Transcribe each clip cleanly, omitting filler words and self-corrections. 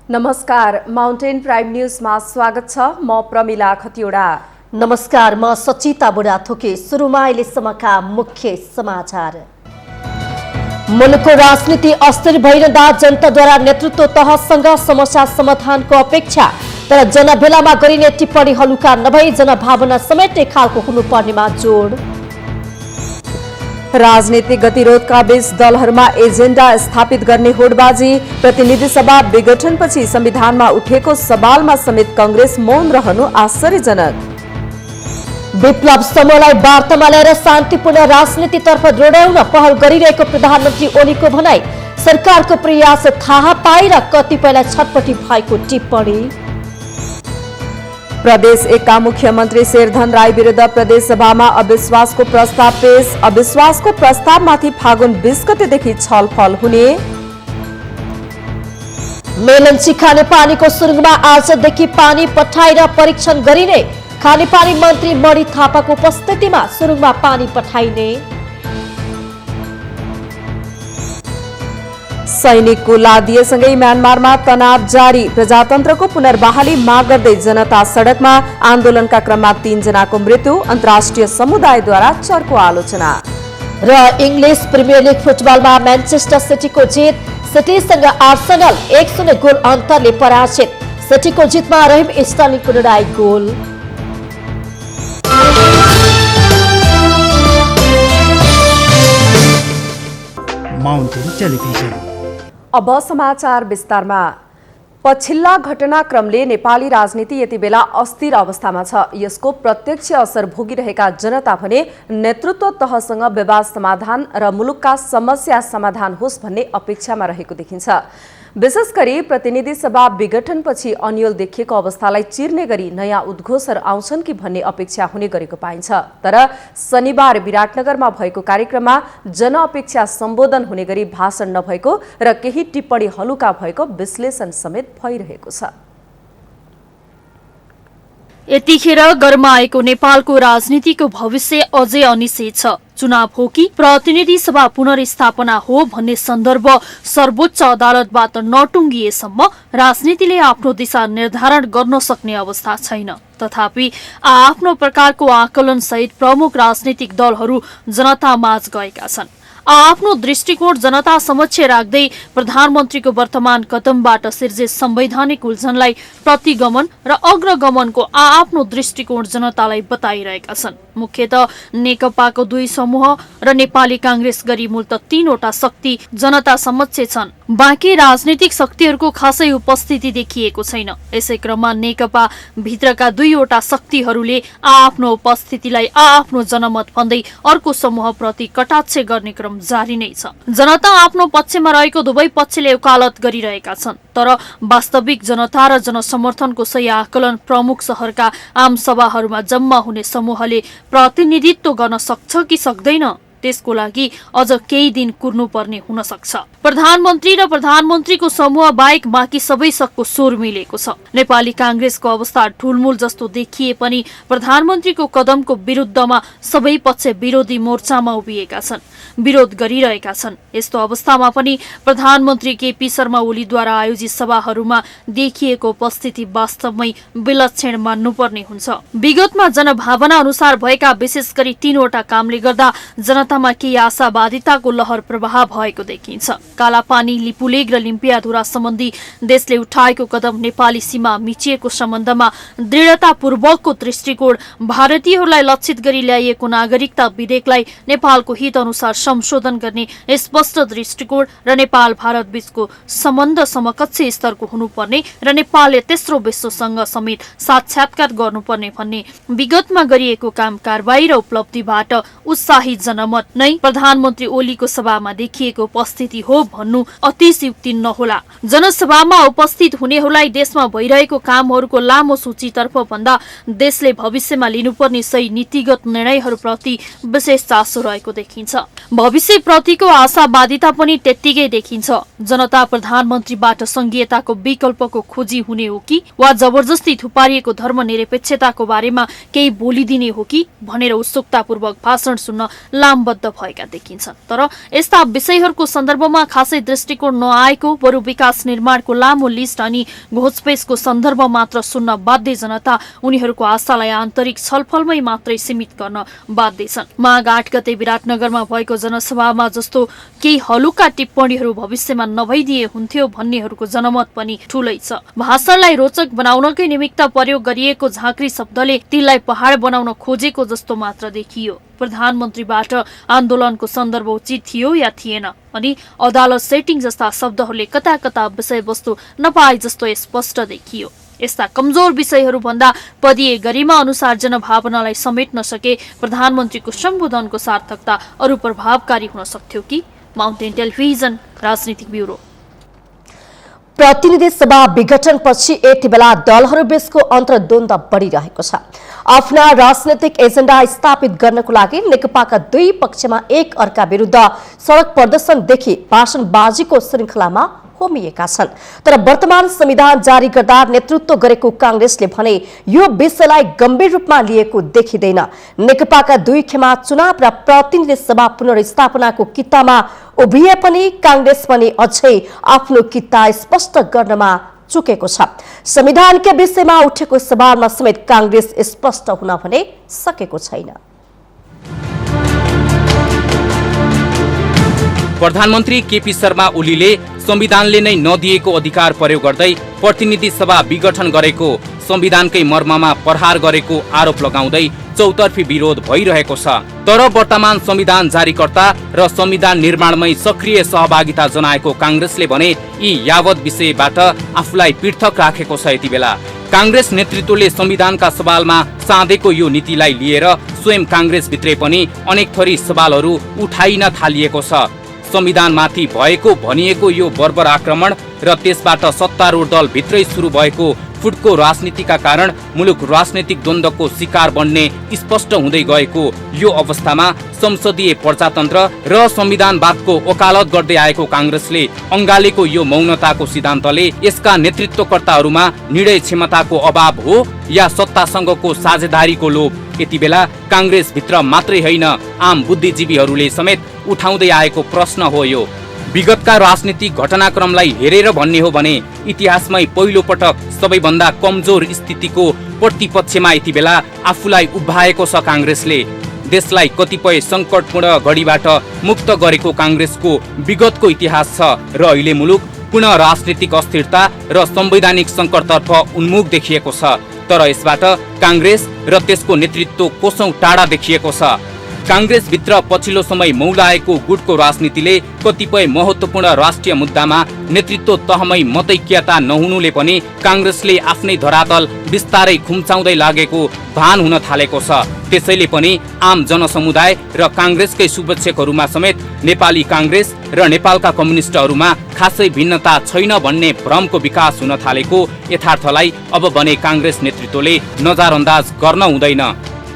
नमस्कार, mountain prime न्यूजमा स्वागत छ। म प्रमिला खतिवडा। नमस्कार, म सचिता बुढाथोकी। सुरुमा अहिलेसम्मका मुख्य समाचार। मुलुकको राजनीति अस्थिर भइरहँदा जनताद्वारा नेतृत्व तहसँग समस्या समाधानको अपेक्षा, तर जनभेलामा गरिने टिप्पणी हलुका नभई जनभावना समेट्ने खालको हुनुपर्नेमा जोड। राजनीतिक गतिरोधका बीच दलहरूमा एजेन्डा स्थापित गर्ने होडबाजी। प्रतिनिधि सभा विघटनपछि संविधानमा उठेको सवालमा समेत कांग्रेस मौन रहनु आश्चर्यजनक। विप्लव समूहलाई वार्तामा ल्याएर शान्तिपूर्ण राजनीतितर्फ दौडाउन पहल गरिरहेको प्रधानमन्त्री ओलीको भनाई। सरकारको प्रयास थाहा पाएर कतिपयलाई छटपटी भएको टिप्पणी। प्रदेश एकका मुख्यमन्त्री शेरधन राई विरुद्ध प्रदेश सभामा अविश्वासको प्रस्ताव पेश। अविश्वासको प्रस्तावमाथि फागुन 20 गतेदेखि छलफल हुने। मेलन्ची खानेपानीको सुरुङमा आजदेखि पानी पठाएर परीक्षण गरिने। खानेपानी मन्त्री मणि थापाको उपस्थितिमा सुरुङमा पानी पठाइने। सैनिकको लादिएसँगै म्यानमारमा तनाव जारी। प्रजातन्त्रको पुनर्बहाली माग गर्दै जनता सडकमा। आन्दोलनका क्रममा 3 जनाको मृत्यु। अन्तर्राष्ट्रिय समुदायद्वारा चर्को आलोचना। र इङ्ग्लिस प्रिमियर लिग फुटबलमा म्यानचेस्टर सिटीको जित। सिटीसँग आर्सेनल 1-0 गोल अन्तरले पराजित। सिटीको जितमा रहिम स्टर्लिङको निर्णायक गोल। Mountain television. अब समाचार विस्तारमा। पछिल्ला घटनाक्रमले नेपाली राजनीति यति बेला अस्थिर अवस्थामा छ। यसको प्रत्यक्ष असर भोगिरहेका जनता भने नेतृत्व तहसँग विवाद समाधान र मुलुकका समस्या समाधान होस् भन्ने अपेक्षामा रहेको देखिन्छ। विशेष गरी प्रतिनिधि सभा विघटनपछि अन्यल देखिएको अवस्थालाई चिर्ने गरी नयाँ उद्घोषहरू आउँछन् कि भन्ने अपेक्षा हुने गरेको पाइन्छ। तर शनिबार विराटनगरमा भएको कार्यक्रममा जनअपेक्षा सम्बोधन हुने गरी भाषण नभएको र केही टिप्पणी हलुका भएको विश्लेषण समेत भइरहेको छ। यतिखेर गरमाएको नेपालको राजनीतिको भविष्य अझै अनिश्चित छ। चुनाव हो कि प्रतिनिधि सभा पुनर्स्थापना हो भन्ने सन्दर्भ सर्वोच्च अदालतबाट नटुङ्गिएसम्म राजनीतिले आफ्नो दिशा निर्धारण गर्न सक्ने अवस्था छैन। तथापि आफ्नो प्रकारको आकलन सहित प्रमुख राजनीतिक दलहरू जनतामाझ गएका छन्। आफ्नो दृष्टिकोण जनता समक्ष राख्दै प्रधानमन्त्रीको वर्तमान कदमबाट सिर्जे संवैधानिक उल्झनलाई प्रतिगमन र अग्रगमनको आफ्नो दृष्टिकोण जनतालाई बताइरहेका छन्। मुख्यतः नेकपाको 2 समूह र नेपाली कांग्रेस गरी मूलत 3वटा शक्ति जनता समक्ष छन्। बाँकी राजनीतिक शक्तिहरूको खासै उपस्थिति देखिएको छैन। यसै क्रममा नेकपा भित्रका 2वटा शक्तिहरूले आफ्नो उपस्थितिलाई आफ्नो जनमत भन्दै अर्को समूहप्रति कटाक्ष गर्ने क्रम जारी नै छ। जनता आफ्नो पक्षमा रहेको दुवै पक्षले वकालत गरिरहेका छन्। तर वास्तविक जनता र जनसमर्थनको सही आकलन प्रमुख शहरका आम सभाहरूमा जम्मा हुने समूहले प्रतिनिधित्व गर्न सक्छ कि सक्दैन, त्यसको लागि अझ केही दिन कुर्नुपर्ने हुन सक्छ। प्रधानमन्त्री र प्रधानमन्त्रीको समूह बाहेक बाँकी सबै सकको स्वर मिलेको छ। नेपाली कांग्रेसको अवस्था ठुलमुल जस्तो देखिए पनि प्रधानमन्त्रीको कदमको विरुद्धमा सबै पक्ष विरोधी मोर्चामा उभिएका छन्, विरोध गरिरहेका छन्। यस्तो अवस्थामा पनि प्रधानमन्त्री केपी शर्मा ओलीद्वारा आयोजित सभाहरूमा देखिएको उपस्थिति वास्तवमै विलक्षण मान्नुपर्ने हुन्छ। विगतमा जनभावना अनुसार भएका विशेष गरी 3वटा कामले गर्दा जनतामा केही आशावादिताको लहर प्रवाह भएको देखिन्छ। कालापानी, लिपुलेक र लिम्पियाधुरा सम्बन्धी देशले उठाएको कदम, नेपाली सीमा मिचिएको सम्बन्धमा दृढतापूर्वकको दृष्टिकोण, भारतीयहरूलाई लक्षित गरी ल्याइएको नागरिकता विधेयकलाई नेपालको हित अनुसार संशोधन गर्ने स्पष्ट दृष्टिकोण र नेपाल भारत बीचको सम्बन्ध समकक्ष स्तरको हुनुपर्ने र नेपालले तेस्रो विश्वसँग समेत साक्षात्कार गर्नुपर्ने भन्ने विगतमा गरिएको काम कारबाही र उपलब्धिबाट उत्साही जनमत नै प्रधानमन्त्री ओलीको सभामा देखिएको उपस्थिति हो भन्नु अतिशयोक्ति नहोला। जनसभामा उपस्थित हुनेहरूलाई देशमा भइरहेको कामहरूको लामो सूचीतर्फ भन्दा देशले भविष्यमा लिनुपर्ने सही नीतिगत निर्णयहरूप्रति विशेष चासो रहेको देखिन्छ। भविष्यप्रतिको आशावादिता पनि त्यत्तिकै देखिन्छ। जनता प्रधानमन्त्रीबाट संघीयताको विकल्पको खोजी हुने हो कि वा जबरजस्ती थुपारिएको धर्मनिरपेक्षताको बारेमा केही बोलिदिने हो कि भनेर उत्सुकतापूर्वक भाषण सुन्न लाम प्रतिबद्ध भएका देखिन्छन्। तर यस्ता विषयहरूको सन्दर्भमा खासै दृष्टिकोण नआएको, बरु विकास निर्माणको लामो लिस्ट अनि घोचपेचको सन्दर्भ मात्र सुन्न बाध्य जनता उनीहरूको आशालाई आन्तरिक छलफलमै मात्रै सीमित गर्न बाध्य छन्। माघ 8 गते विराटनगरमा भएको जनसभामा जस्तो केही हलुका टिप्पणीहरू भविष्यमा नभइदिए हुन्थ्यो भन्नेहरूको जनमत पनि ठूलै छ। भाषणलाई रोचक बनाउनकै निमित्त प्रयोग गरिएको झाँक्री शब्दले तिनलाई पहाड बनाउन खोजेको जस्तो मात्र देखियो। प्रधानमन्त्रीबाट आन्दोलनको सन्दर्भ उचित थियो या थिएन अनि अदालत सेटिङ जस्ता शब्दहरूले कता कता विषयवस्तु नपाए जस्तो स्पष्ट देखियो। यस्ता कमजोर विषयहरू भन्दा पदीय गरिमा अनुसार जनभावनालाई समेट्न सके प्रधानमन्त्रीको सम्बोधनको सार्थकता अरू प्रभावकारी हुन सक्थ्यो कि? माउन्टेन टेलिभिजन राजनीतिक ब्युरो। प्रतिनिधि सभा विघटनपछि यति बेला दलहरूबीचको अन्तर्द्वन्द्व बढिरहेको छ। आफ्ना राजनैतिक एजेन्डा स्थापित गर्नको लागि नेकपाका दुई पक्षमा एक अर्का विरुद्ध सडक प्रदर्शनदेखि भाषणबाजीको श्रृङ्खलामा होमिएका छन्। तर वर्तमान संविधान जारी गर्दा नेतृत्व गरेको कांग्रेसले भने यो विषयलाई गम्भीर रूपमा लिएको देखिँदैन। नेकपाका दुई खेमा चुनाव र प्रतिनिधि सभा पुनर्स्थापनाको कित्तामा उभिए पनि कांग्रेस पनि अझै आफ्नो कित्ता स्पष्ट गर्नमा चुकेको छ। संविधानका विषयमा उठेको सवालमा समेत कांग्रेस स्पष्ट हुन भने सकेको छैन। प्रधानमन्त्री केपी शर्मा ओलीले संविधानले नै नदिएको अधिकार प्रयोग गर्दै प्रतिनिधि सभा विघटन गरेको, संविधानकै मर्ममा प्रहार गरेको आरोप लगाउँदै चौतर्फी विरोध भइरहेको छ। तर वर्तमान संविधान जारीकर्ता र संविधान निर्माणमै सक्रिय सहभागिता जनाएको कांग्रेसले भने यी यावत विषयबाट आफूलाई पृथक राखेको छ। यति बेला कांग्रेस नेतृत्वले संविधानका सवालमा साधेको यो नीतिलाई लिएर स्वयं कांग्रेसभित्रै पनि अनेक थरी सवालहरू उठाइन थालिएको छ। संविधानमाथि भएको भनिएको यो बर्बर आक्रमण र त्यसबाट सत्तारूढ दल भित्रै सुरु भएको फुटको राजनीतिका कारण मुलुक राजनैतिक द्वन्द्वको शिकार बन्ने स्पष्ट हुँदै गएको यो अवस्थामा संसदीय प्रजातन्त्र र संविधानवादको वकालत गर्दै आएको कांग्रेसले अंगालेको यो मौनताको सिद्धान्तले यसका नेतृत्वकर्ताहरूमा निर्णय क्षमताको अभाव हो या सत्तासँगको साझेदारीको लोभ? यति बेला कांग्रेस भित्र मात्रै होइन, आम बुद्धिजीवीहरूले समेत उठाउँदै आएको प्रश्न हो यो। विगतका राजनीतिक घटनाक्रमलाई हेरेर भन्ने हो भने इतिहासमै पहिलो पटक सबैभन्दा कमजोर स्थितिको प्रतिपक्षमा यति बेला आफूलाई उभ्याएको छ कांग्रेसले। देशलाई कतिपय संकटपूर्ण घडीबाट मुक्त गरेको कांग्रेसको विगतको इतिहास छ र अहिले मुलुक पुनः राजनीतिक अस्थिरता र संवैधानिक संकटतर्फ उन्मुख देखिएको छ। तर यसबाट कांग्रेस र त्यसको नेतृत्व कोसौं टाढा देखिएको छ। कांग्रेस भित्र पछिल्लो समय मौलाएको गुटको राजनीतिले कतिपय महत्वपूर्ण राष्ट्रिय मुद्दामा नेतृत्व तहमै मतैक्यता नहुनुले पनि कांग्रेसले आफ्नै धरातल बिस्तारै खुम्चाउँदै लागेको भान हुन थालेको छ। त्यसैले पनि आम जनसमुदाय र कांग्रेसकै शुभेच्छकहरूमा समेत नेपाली कांग्रेस र नेपालका कम्युनिस्टहरूमा खासै भिन्नता छैन भन्ने भ्रमको विकास हुन थालेको यथार्थलाई अब भने कांग्रेस नेतृत्वले नजरअन्दाज गर्न हुँदैन।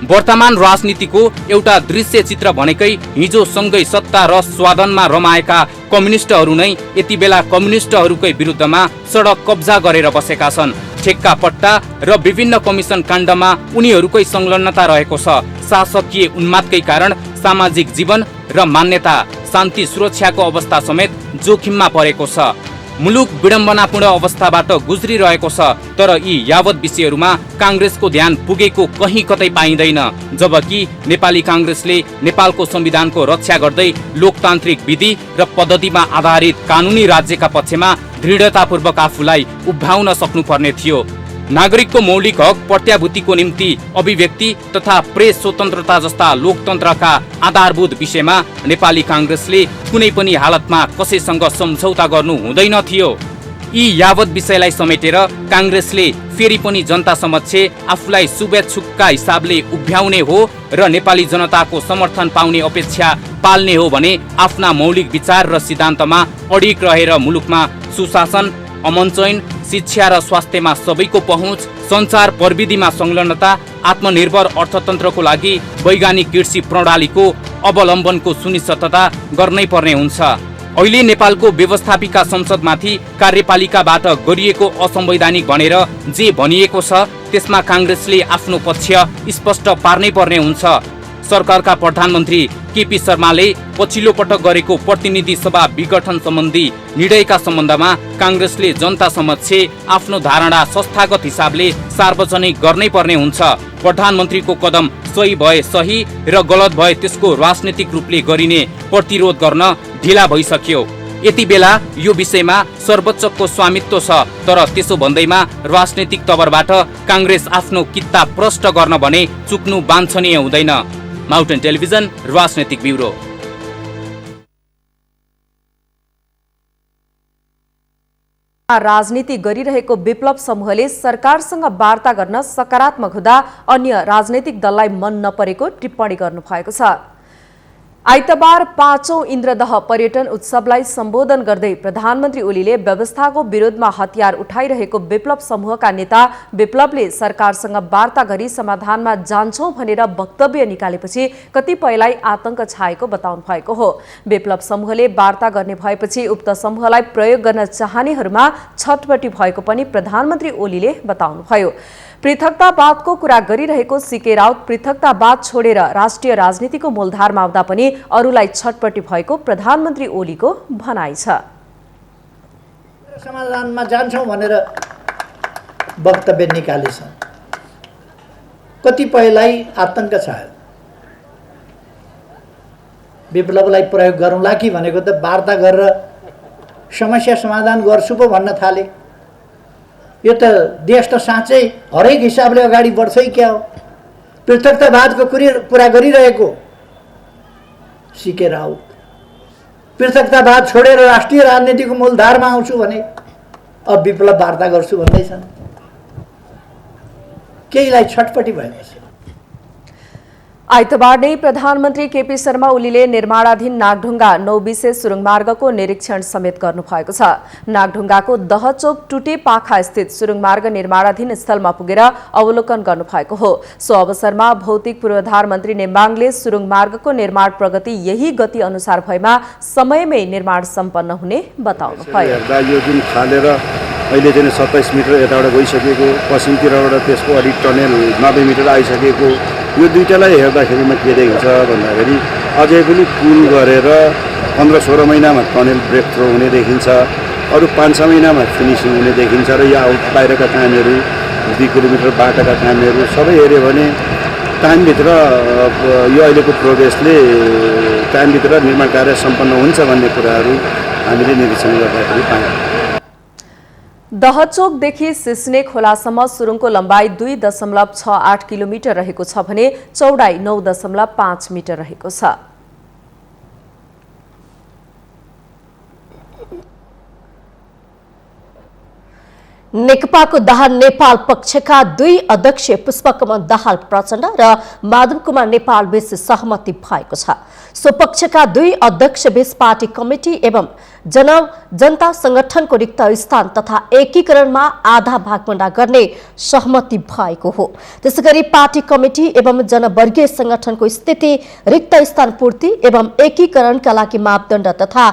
वर्तमान राजनीतिको एउटा दृश्य चित्र भनेकै हिजो सँगै सत्ता र स्वादनमा रमाएका कम्युनिस्टहरू नै यति बेला कम्युनिस्टहरूकै विरुद्धमा सडक कब्जा गरेर बसेका छन्। ठेक्का पट्टा र विभिन्न कमिसन काण्डमा उनीहरूकै संलग्नता रहेको छ। शासकीय उन्मादकै कारण सामाजिक जीवन र मान्यता, शान्ति सुरक्षाको अवस्था समेत जोखिममा परेको छ। मुलुक विडम्बनापूर्ण अवस्थाबाट गुज्रिरहेको छ। तर यी यावत विषयहरूमा कांग्रेसको ध्यान पुगेको कहीँ कतै पाइँदैन। जबकि नेपाली कांग्रेसले नेपालको संविधानको रक्षा गर्दै लोकतान्त्रिक विधि र पद्धतिमा आधारित कानुनी राज्यका पक्षमा दृढतापूर्वक आफूलाई उभ्याउन सक्नुपर्ने थियो। नागरिकको मौलिक हक प्रत्याभूतिको निम्ति अभिव्यक्ति तथा प्रेस स्वतन्त्रता जस्ता लोकतन्त्रका आधारभूत विषयमा नेपाली कांग्रेसले कुनै पनि हालतमा कसैसँग सम्झौता गर्नु हुँदैन थियो। यी यावत विषयलाई समेटेर कांग्रेसले फेरि पनि जनता समक्ष आफूलाई शुभेच्छुकका हिसाबले उभ्याउने हो र नेपाली जनताको समर्थन पाउने अपेक्षा पाल्ने हो भने आफ्ना मौलिक विचार र सिद्धान्तमा अडिग रहेर मुलुकमा सुशासन, अमन चयन, शिक्षा र स्वास्थ्यमा सबैको पहुँच, सञ्चार प्रविधिमा संलग्नता, आत्मनिर्भर अर्थतन्त्रको लागि वैज्ञानिक कृषि प्रणालीको अवलम्बनको सुनिश्चितता गर्नै पर्ने हुन्छ। अहिले नेपालको व्यवस्थापिका संसदमाथि कार्यपालिकाबाट गरिएको असंवैधानिक भनेर जे भनिएको छ त्यसमा कांग्रेसले आफ्नो पक्ष स्पष्ट पार्नै पर्ने हुन्छ। सरकारका प्रधानमन्त्री केपी शर्माले पछिल्लो पटक गरेको प्रतिनिधि सभा विघटन सम्बन्धी निर्णयका सम्बन्धमा काङ्ग्रेसले जनता समक्ष आफ्नो धारणा संस्थागत हिसाबले सार्वजनिक गर्नै पर्ने हुन्छ। प्रधानमन्त्रीको कदम सही भए सही र गलत भए त्यसको राजनीतिक रूपले गरिने प्रतिरोध गर्न ढिला भइसक्यो। यति बेला यो विषयमा सर्वोच्चको स्वामित्व छ, तर त्यसो भन्दैमा राजनीतिक तवरबाट काङ्ग्रेस आफ्नो कित्ता प्रष्ट गर्न भने चुक्नु वाञ्छनीय हुँदैन। माउन्टेन टेलिभिजन राजनीतिक ब्युरो। राजनीति गरिरहेको विप्लव समूहले सरकारसँग वार्ता गर्न सकारात्मक हुँदा अन्य राजनैतिक दललाई मन नपरेको टिप्पणी गर्नुभएको छ। आइतबार 5औं इन्द्रदह पर्यटन उत्सवलाई सम्बोधन गर्दै प्रधानमन्त्री ओलीले व्यवस्थाको विरोधमा हतियार उठाइरहेको विप्लव समूहका नेता विप्लवले सरकारसँग वार्ता गरी समाधानमा जान्छौं भनेर वक्तव्य निकालेपछि कतिपयलाई आतंक छाएको बताउनु भएको हो। विप्लव समूहले वार्ता गर्ने भएपछि उक्त समूहलाई प्रयोग गर्न चाहनेहरूमा छटपटी भएको पनि प्रधानमन्त्री ओलीले बताउनुभयो। पृथकतावादको कुरा गरिरहेको सीके राउत पृथकतावाद छोडेर राष्ट्रिय राजनीतिको मूलधारमा आउँदा पनि अरूलाई छटपटी भएको प्रधानमन्त्री ओलीको भनाइ छ। समाधानमा जान्छौं भनेर वक्तव्य निकालेछन्, कतिपयलाई आतंक छायो। विप्लवलाई प्रयोग गरौँला कि भनेको त वार्ता गरेर समस्या समाधान गर्छु पो भन्न थाले। यो त देश त साँच्चै हरेक हिसाबले अगाडि बढ्छै क्या हो। पृथकतावादको कुरा गरिरहेको सीके राउत पृथकतावाद छोडेर राष्ट्रिय राजनीतिको मूलधारमा आउँछु भने अब विप्लव वार्ता गर्छु भन्दैछन्। केहीलाई छटपटी भएपछि आइतबार नै प्रधानमन्त्री केपी शर्मा ओलीले निर्माणाधीन नागढुङ्गा 9 विशेष सुरुङमार्गको निरीक्षण समेत गर्नुभएको छ। नागढुङ्गाको दहचोक टुटे पाखा स्थित सुरुङमार्ग निर्माणाधीन स्थलमा पुगेर अवलोकन गर्नुभएको हो। सो अवसरमा भौतिक पूर्वाधार मन्त्री नेम्बाङले सुरुङमार्गको निर्माण प्रगति यही गति अनुसार भएमा समयमै निर्माण सम्पन्न हुने बताउनुभयो। यो जुन खालेर अहिले चाहिँ 27 मिटर यताबाट गइसकेको, पश्चिमतिरबाट त्यसको अलिक टनेल 90 मिटर आइसकेको, यो दुईटालाई हेर्दाखेरिमा के देखिन्छ भन्दाखेरि अझै पनि पुल गरेर 15-16 महिनामा टनेल ब्रेक थ्रो हुने देखिन्छ। अरू 5-6 महिनामा फिनिसिङ हुने देखिन्छ र यो आउट बाहिरका कामहरू 2 किलोमिटर बाटोका कामहरू सबै हेऱ्यो भने टाइमभित्र यो अहिलेको प्रोग्रेसले टाइमभित्र निर्माण कार्य सम्पन्न हुन्छ भन्ने कुराहरू हामीले निरीक्षण गर्दाखेरि पायौँ। दहचोकदेखि सिस्ने खोलासम्म सुरुङको लम्बाइ 2.68 किलोमिटर रहेको छ भने चौडाइ 9.5 मिटर रहेको छ। नेकपाको दाहाल नेपाल पक्षका 2 अध्यक्ष पुष्पकमल दाहाल प्रचण्ड र माधव कुमार नेपाल बीच सहमति भएको छ। सो पक्षका 2 अध्यक्ष बीच पार्टी कमिटी एवं जनता संगठनको रिक्त स्थान तथा एकीकरणमा आधा भागभण्डा गर्ने सहमति भएको हो। त्यसैगरी पार्टी कमिटी एवं जनवर्गीय संगठनको स्थिति, रिक्त स्थान पूर्ति एवं एकीकरणका लागि मापदण्ड तथा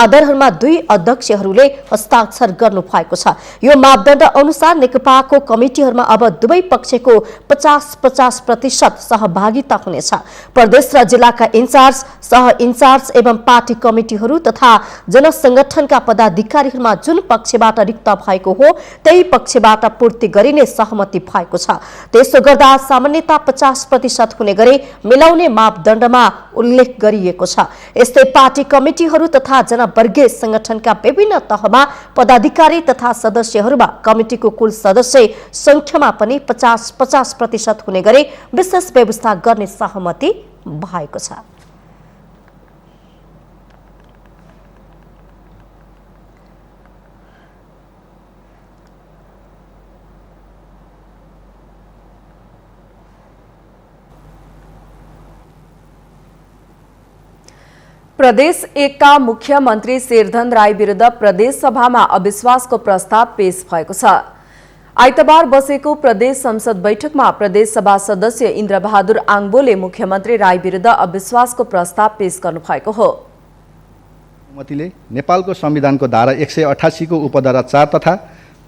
आधारहरूमा 2 अध्यक्षहरूले हस्ताक्षर गर्नु भएको छ। यो मापदण्ड अनुसार नेकपाको कमिटीहरूमा अब दुवै पक्षको 50-50% सहभागिता हुनेछ। प्रदेश र जिल्लाका इन्चार्ज, सह इन्चार्ज एवं पार्टी कमिटीहरू तथा जनसंगठनका पदाधिकारीहरूमा जुन पक्षबाट रिक्त भएको हो त्यही पक्षबाट पूर्ति गरिने सहमति भएको छ। त्यसो गर्दा सामान्यता 50% हुने गरी मिलाउने मापदण्डमा उल्लेख गरिएको छ। यस्तै पार्टी कमिटीहरू तथा जनवर्गीय संगठनका विभिन्न तहमा पदाधिकारी तथा सदस्यहरूमा कमिटीको कुल सदस्य संख्यामा पनि 50-50% हुने गरी विशेष व्यवस्था गर्ने सहमति भएको छ। प्रदेश 1 का मुख्यमन्त्री शेरधन राई विरुद्ध प्रदेश सभामा अविश्वासको प्रस्ताव पेश भएको छ। आइतबार बसेको प्रदेश संसद बैठकमा प्रदेश सभा सदस्य इन्द्रबहादुर आङबोले मुख्यमन्त्री राई विरुद्ध अविश्वासको प्रस्ताव पेश गर्नु भएको हो। अनुमतिले नेपालको संविधानको धारा 188 को उपधारा 4 तथा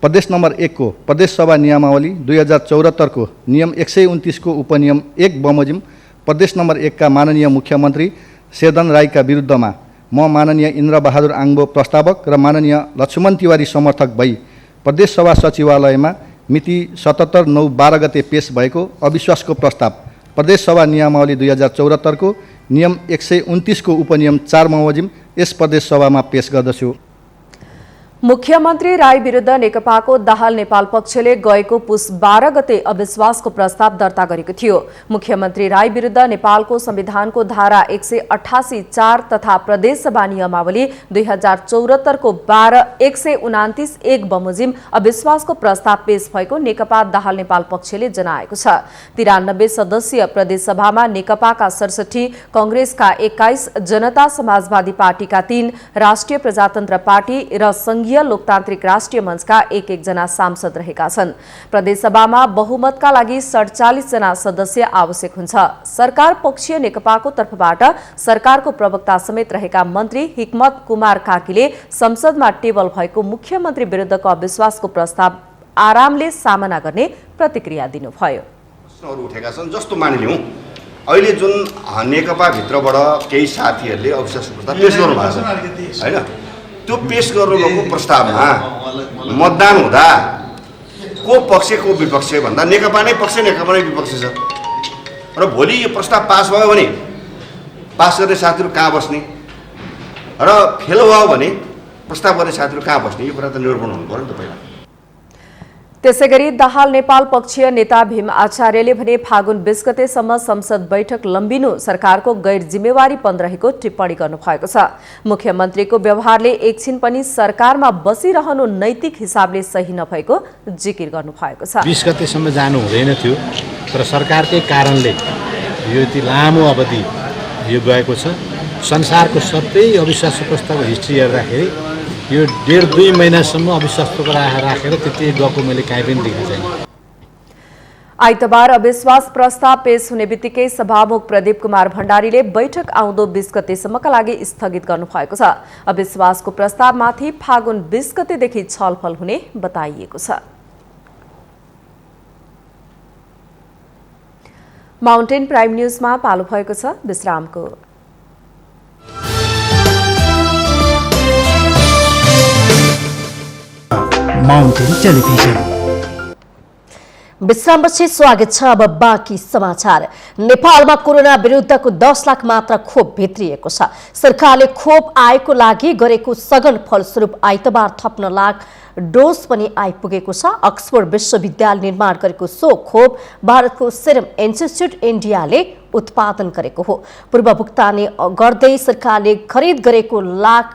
प्रदेश नम्बर 1 को प्रदेश सभा नियमावली 2074 को नियम 129 को उपनियम 1 बमोजिम प्रदेश नम्बर 1 का माननीय मुख्यमन्त्री शेरदन राईका विरुद्धमा म माननीय इन्द्रबहादुर आङ्बो प्रस्तावक र माननीय लक्ष्मण तिवारी समर्थक भई प्रदेश सभा सचिवालयमा मिति 77/9/12 गते पेश भएको अविश्वासको प्रस्ताव प्रदेश सभा नियमावली 2074 को नियम 129 को उपनियम 4 बमोजिम यस प्रदेश सभामा पेश गर्दछु। मुख्यमन्त्री राई विरुद्ध नेकपाको दाहाल नेपाल पक्षले गएको पुस 12 गते अविश्वासको प्रस्ताव दर्ता गरेको थियो। मुख्यमन्त्री राई विरुद्ध नेपालको संविधानको धारा 188(4) तथा प्रदेशसभा नियमावली 2074 को 129(1) बमोजिम अविश्वासको प्रस्ताव पेश भएको नेकपा दाहाल नेपाल पक्षले जनाएको छ। 93 सदस्यीय प्रदेशसभामा नेकपाका 67, कांग्रेसका 21, जनता समाजवादी पार्टीका 3, राष्ट्रिय प्रजातन्त्र पार्टी र संघीय लोकतान्त्रिक राष्ट्रिय मञ्चका 1-1 जना सांसद रहेका छन्। प्रदेशसभामा बहुमतका लागि 47 जना सदस्य आवश्यक हुन्छ। सरकार पक्षीय नेकपाको तर्फबाट सरकारको प्रवक्ता समेत रहेका मन्त्री हिक्मत कुमार कार्कीले संसदमा टेबल भएको मुख्यमन्त्री विरुद्धको अविश्वासको प्रस्ताव आरामले सामना गर्ने प्रतिक्रिया दिनुभयो। प्रश्नहरू उठेका छन्। जस्तो मानिलिउँ अहिले जुन नेकपा भित्रबाट केही साथीहरूले अविश्वासको प्रस्ताव पेश गर्नुभएको छ हैन, त्यो पेश गर्नुभएको प्रस्तावमा मतदान हुँदा को पक्ष को विपक्ष भन्दा नेकपा नै पक्ष नेकपा नै विपक्ष छ र भोलि यो प्रस्ताव पास भयो भने पास गर्ने साथीहरू कहाँ बस्ने र फेल भयो भने प्रस्ताव गर्ने साथीहरू कहाँ बस्ने, यो कुरा त निर्भर हुनु पर्यो नि त पहिला। त्यसैगरी दाहाल नेपाल पक्षीय नेता भीम आचार्यले भने फागुन 20 गतेसम्म संसद बैठक लम्बिनु सरकारको गैर जिम्मेवारीपन रहेको टिप्पणी गर्नुभएको छ। मुख्यमन्त्रीको व्यवहारले एकछिन पनि सरकारमा बसिरहनु नैतिक हिसाबले सही नभएको जिकिर गर्नुभएको छ। 20 गतेसम्म जानु हुँदैन थियो तर सरकारकै कारणले यो यति लामो अवधि यो गएको छ। संसारको सबै अविश्वास प्रस्तावको हिस्ट्री हेर्दाखेरि यो 1.5-2 महिनासम्म अविश्वास राखेर त्यति गएको मैले काहीँ पनि देखेको छैन। आइतबार अविश्वास प्रस्ताव पेश हुने बित्तिकै सभामुख प्रदीप कुमार भण्डारीले बैठक आउँदो 20 गतेसम्मका लागि स्थगित गर्नुभएको छ। अविश्वासको प्रस्तावमाथि फागुन 20 गतेदेखि छलफल हुने बताइएको छ। माउन्टेन प्राइम न्यूजमा पालो भएको छ विश्रामको। माउन्टेन टेलिभिजन विश्रामपछि स्वागत छ। अब बाँकी समाचार। नेपालमा कोरोना विरुद्धको 10 लाख मात्रा खोप भित्रिएको छ। सरकारले खोप आएको लागि गरेको सघन फलस्वरूप आइतबार थप्न लाख डोज पनि आइपुगेको छ। अक्सफोर्ड विश्वविद्यालय निर्माण गरेको सो खोप भारतको सेरम इन्स्टिच्युट इन्डियाले उत्पादन गरेको हो। पूर्व भुक्तानी गर्दै सरकारले खरिद गरेको लाख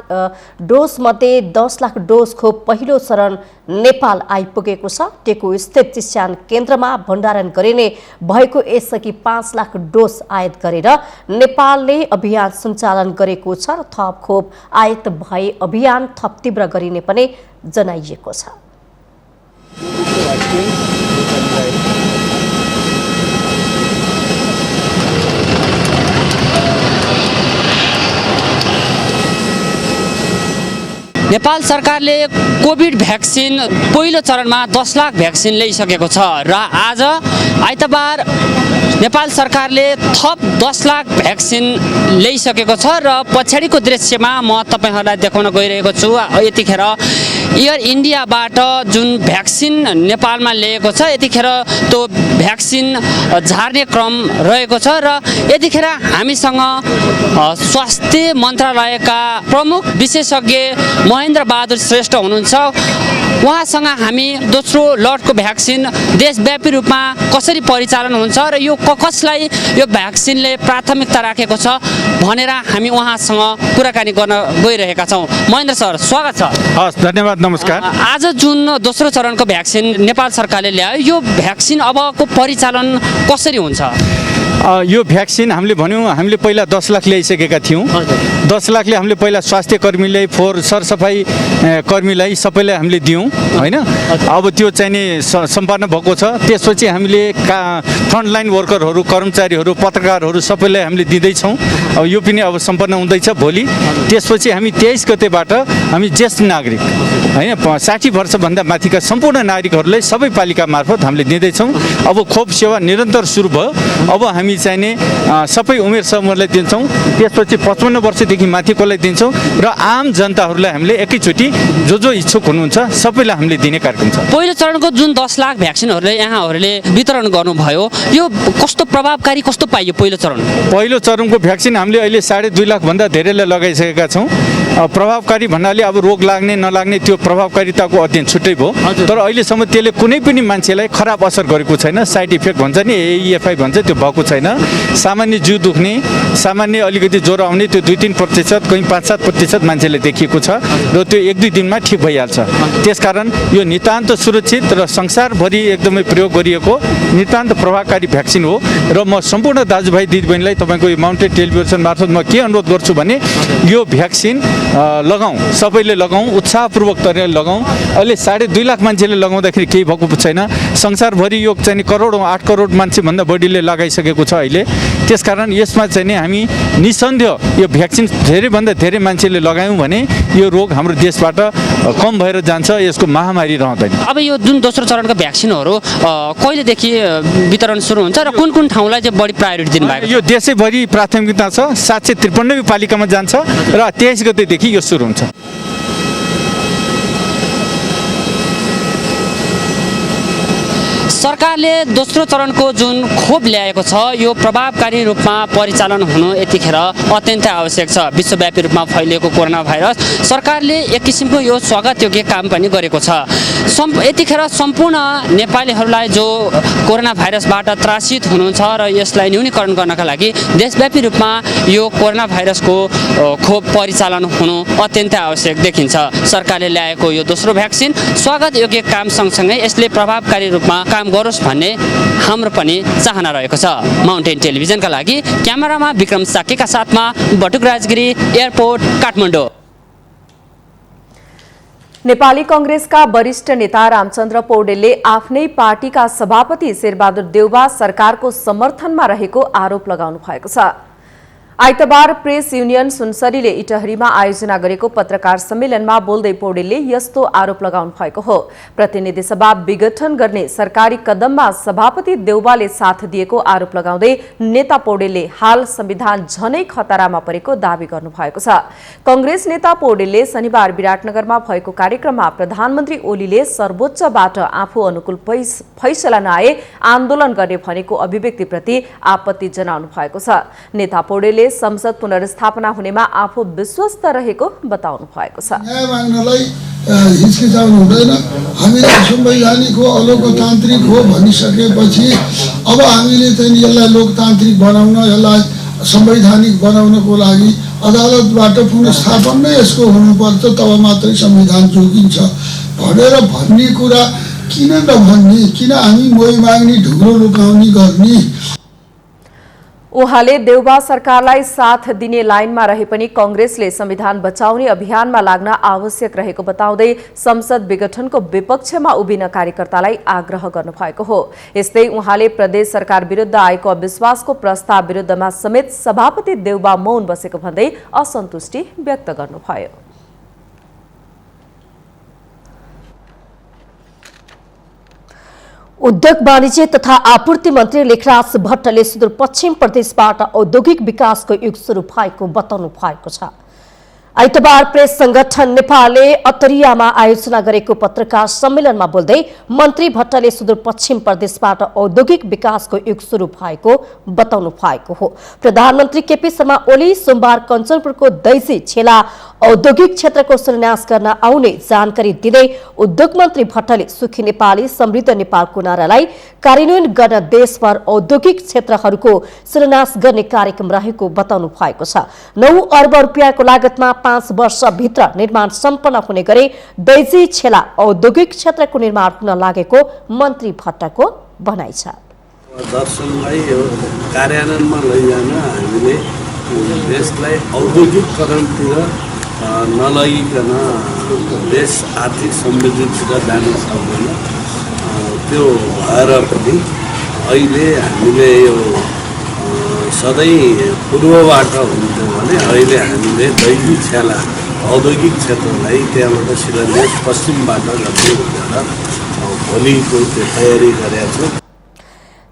डोज मध्ये 10 लाख डोज खोप पहिलो चरण नेपाल आइपुगेको छ। टेकु स्थित चिस्यान केन्द्रमा भण्डारण गरिने भएको यसअघि 5 लाख डोज आयात गरेर नेपालले अभियान सञ्चालन गरेको छ र थप खोप आयात भए अभियान थप तीव्र गरिने पनि जनाइएको छ। नेपाल सरकारले कोभिड भ्याक्सिन पहिलो चरणमा 10 लाख भ्याक्सिन ल्याइसकेको छ र आज आइतबार नेपाल सरकारले थप 10 लाख भ्याक्सिन ल्याइसकेको छ र पछाडिको दृश्यमा म तपाईहरुलाई देखाउन गइरहेको छु। यतिखेर एयर इन्डियाबाट जुन भ्याक्सिन नेपालमा ल्याएको छ यतिखेर त्यो भ्याक्सिन झार्ने क्रम रहेको छ र यतिखेर हामीसँग स्वास्थ्य मन्त्रालयका प्रमुख विशेषज्ञ महेन्द्र बहादुर श्रेष्ठ हुनुहुन्छ। उहाँसँग हामी दोस्रो लटको भ्याक्सिन देशव्यापी रूपमा कसरी परिचालन हुन्छ र यो कसलाई यो भ्याक्सिनले प्राथमिकता राखेको छ भनेर हामी उहाँसँग कुराकानी गर्न गइरहेका छौँ। महेन्द्र सर स्वागत छ। हस्, धन्यवाद, नमस्कार। आज जुन दोस्रो चरणको भ्याक्सिन नेपाल सरकारले ल्यायो यो भ्याक्सिन अबको परिचालन कसरी हुन्छ? यो भ्याक्सिन हामीले पहिला 10 लाख ल्याइसकेका थियौँ। 10 लाखले हामीले पहिला स्वास्थ्य कर्मीलाई सरसफाई कर्मीलाई सबैलाई हामीले दियौँ होइन। अब त्यो चाहिँ नि सम्पन्न भएको छ। त्यसपछि हामीले फ्रन्टलाइन वर्करहरू, कर्मचारीहरू, पत्रकारहरू सबैलाई हामीले दिँदैछौँ। अब यो पनि अब सम्पन्न हुँदैछ भोलि। त्यसपछि हामी 23 गतेबाट हामी ज्येष्ठ नागरिक होइन 60 वर्षभन्दा माथिका सम्पूर्ण नागरिकहरूलाई सबै पालिका मार्फत हामीले दिँदैछौँ। अब खोप सेवा निरन्तर सुरु भयो। अब हामी चाहिने सबै उमेर समूहलाई दिन्छौँ। त्यसपछि 55 वर्षदेखि माथिकोलाई दिन्छौँ र आम जनताहरूलाई हामीले एकैचोटि जो इच्छुक हुनुहुन्छ सबैलाई हामीले दिने कार्यक्रम छ। पहिलो चरणको जुन 10 लाख भ्याक्सिनहरूले यहाँहरूले वितरण गर्नुभयो, यो कस्तो प्रभावकारी कस्तो पाइयो पहिलो चरण? पहिलो चरणको भ्याक्सिन हामीले अहिले 2.5 लाखभन्दा धेरैलाई लगाइसकेका छौँ। प्रभावकारी भन्नाले अब रोग लाग्ने नलाग्ने त्यो प्रभावकारिताको अध्ययन छुट्टै भयो, तर अहिलेसम्म त्यसले कुनै पनि मान्छेलाई खराब असर गरेको छैन। साइड इफेक्ट भन्छ नि, AEFI भन्छ, त्यो भएको छैन। सामान्य जिउ दुख्ने, सामान्य अलिकति ज्वरो आउने त्यो 2-3%, कहीँ 5-7% मान्छेले देखिएको छ र त्यो 1-2 दिनमा ठिक भइहाल्छ। त्यसकारण यो नितान्त सुरक्षित र संसारभरि एकदमै प्रयोग गरिएको नितान्त प्रभावकारी भ्याक्सिन हो र म सम्पूर्ण दाजुभाइ दिदीबहिनीलाई तपाईँको यो माउन्टेन टेलिभिजन मार्फत म के अनुरोध गर्छु भने यो भ्याक्सिन लगाउँ, सबैले लगाउँ, उत्साहपूर्वक तरिकाले लगाउँ। अहिले 2.5 लाख मान्छेले लगाउँदाखेरि केही भएको छैन। संसारभरि यो चाहिँ करोडौँ 8 करोड मान्छेभन्दा बढीले लगाइसकेको छ अहिले। त्यसकारण यसमा चाहिँ नि हामी निसन्देह यो भ्याक्सिन धेरैभन्दा धेरै मान्छेले लगायौँ भने यो रोग हाम्रो देशबाट कम भएर जान्छ, यसको महामारी रहँदैन। अब यो जुन दोस्रो चरणको भ्याक्सिनहरू कहिलेदेखि वितरण सुरु हुन्छ र कुन कुन ठाउँलाई चाहिँ बढी प्रायोरिटी दिनुभएको? यो देशैभरि प्राथमिकता छ। 753 पालिकामा जान्छ र 23 गतेदेखि यो सुरु हुन्छ। सरकारले दोस्रो चरणको जुन खोप ल्याएको छ यो प्रभावकारी रूपमा परिचालन हुनु यतिखेर अत्यन्तै आवश्यक छ। विश्वव्यापी रूपमा फैलिएको कोरोना भाइरस सरकारले एक किसिमको यो स्वागतयोग्य काम पनि गरेको छ। यतिखेर सम्पूर्ण नेपालीहरूलाई जो कोरोना भाइरसबाट त्रासित हुनुहुन्छ र यसलाई न्यूनीकरण गर्नका लागि देशव्यापी रूपमा यो कोरोना भाइरसको खोप परिचालन हुनु अत्यन्तै आवश्यक देखिन्छ। सरकारले ल्याएको यो दोस्रो भ्याक्सिन स्वागतयोग्य काम सँगसँगै यसले प्रभावकारी रूपमा काम गरोस् भन्ने हाम्रो पनि चाहना रहेको छ। माउन्टेन टेलिभिजनका लागि क्यामेरामा विक्रम साकेका साथमा बटुक राजगिरी, एयरपोर्ट, काठमाडौँ। नेपाली कांग्रेसका वरिष्ठ नेता रामचन्द्र पौडेलले आफ्नै पार्टीका सभापति शेरबहादुर देउबा सरकारको समर्थनमा रहेको आरोप लगाउनु भएको छ। आइतबार प्रेस युनियन सुनसरीले इटहरीमा आयोजना गरेको पत्रकार सम्मेलनमा बोल्दै पौडेलले यस्तो आरोप लगाउनु भएको हो। प्रतिनिधि सभा विघटन गर्ने सरकारी कदममा सभापति देउबाले साथ दिएको आरोप लगाउँदै नेता पौडेलले हाल संविधान झनै खतरामा परेको दावी गर्नु भएको छ। कांग्रेस नेता पौडेलले शनिबार विराटनगरमा भएको कार्यक्रममा प्रधानमन्त्री ओलीले सर्वोच्चबाट आफू अनुकूल फैसला नआए आन्दोलन गर्ने भनेको अभिव्यक्तिप्रति आपत्ति जनाउनु भएको छ। नेता पौडेलले संसद पुनर्स्थापना हुनेमा आफू विश्वस्त रहेको बताउनु भएको छ। न्याय माग्नलाई हिचकिचाउनु हुँदैन। हामीले संवैधानिक हो, अलोकतान्त्रिक हो भनिसकेपछि अब हामीले चाहिँ यसलाई लोकतान्त्रिक बनाउन, यसलाई संवैधानिक बनाउनको लागि अदालतबाट पुनर्स्थापन नै यसको हुनुपर्छ, तब मात्रै संविधान जोगिन्छ भनेर भन्ने कुरा किन नभन्ने? किन हामी मोही माग्ने, ढुक्रो लुकाउने गर्ने? उहाँले देउबा सरकारलाई साथ दिने लाइनमा रहे पनि कांग्रेसले संविधान बचाउने अभियानमा लाग्न आवश्यक रहेको बताउँदै संसद विघटनको विपक्षमा उभिन कार्यकर्तालाई आग्रह गर्नुभएको हो। यस्तै उहाँले प्रदेश सरकार विरुद्ध आएको अविश्वासको प्रस्ताव विरुद्धमा समेत सभापति देउबा मौन बसेको भन्दै असन्तुष्टि व्यक्त गर्नुभयो। उद्योग वाणिज्य तथा आपूर्ति मन्त्री लेखराज भट्टले सुदूरपश्चिम प्रदेशबाट औद्योगिक विकासको युग सुरु भएको बताउनु भएको छ। आइतबार प्रेस संगठन नेपालले अतरियामा आयोजना गरेको पत्रकार सम्मेलनमा बोल्दै मन्त्री भट्टले सुदूरपश्चिम प्रदेशबाट औद्योगिक विकासको युग सुरु भएको बताउनु भएको हो। प्रधानमन्त्री केपी शर्मा ओली सोमबार कञ्चनपुरको दैजी छेला औद्योगिक क्षेत्रको शिलान्यास गर्न आउने जानकारी दिँदै उद्योग मन्त्री भट्टले सुखी नेपाली समृद्ध नेपालको नारालाई कार्यान्वयन गर्न देशभर औद्योगिक क्षेत्रहरूको शिलान्यास गर्ने कार्यक्रम रहेको बताउनु भएको छ। 9 अर्ब रुपियाँको लागतमा 5 वर्षभित्र निर्माण सम्पन्न हुने गरी दैजी छेला औद्योगिक क्षेत्रको निर्माण हुन लागेको मन्त्री भट्टको भनाइ छ। दर्शनलाई यो कार्यान्वयनमा लैजान हामीले देशलाई औद्योगिकरणतिर नलगिकन देश आर्थिक समृद्धितिर जान सक्दैन। त्यो भएर पनि अहिले हामीले यो सधैँ पूर्वबाट हुन्थ्यो भने अहिले हामीले दैवी छेला औद्योगिक क्षेत्रलाई त्यहाँबाट शिलान्यास पश्चिमबाट गर्ने भनेर भोलिको तयारी गरेका छौँ।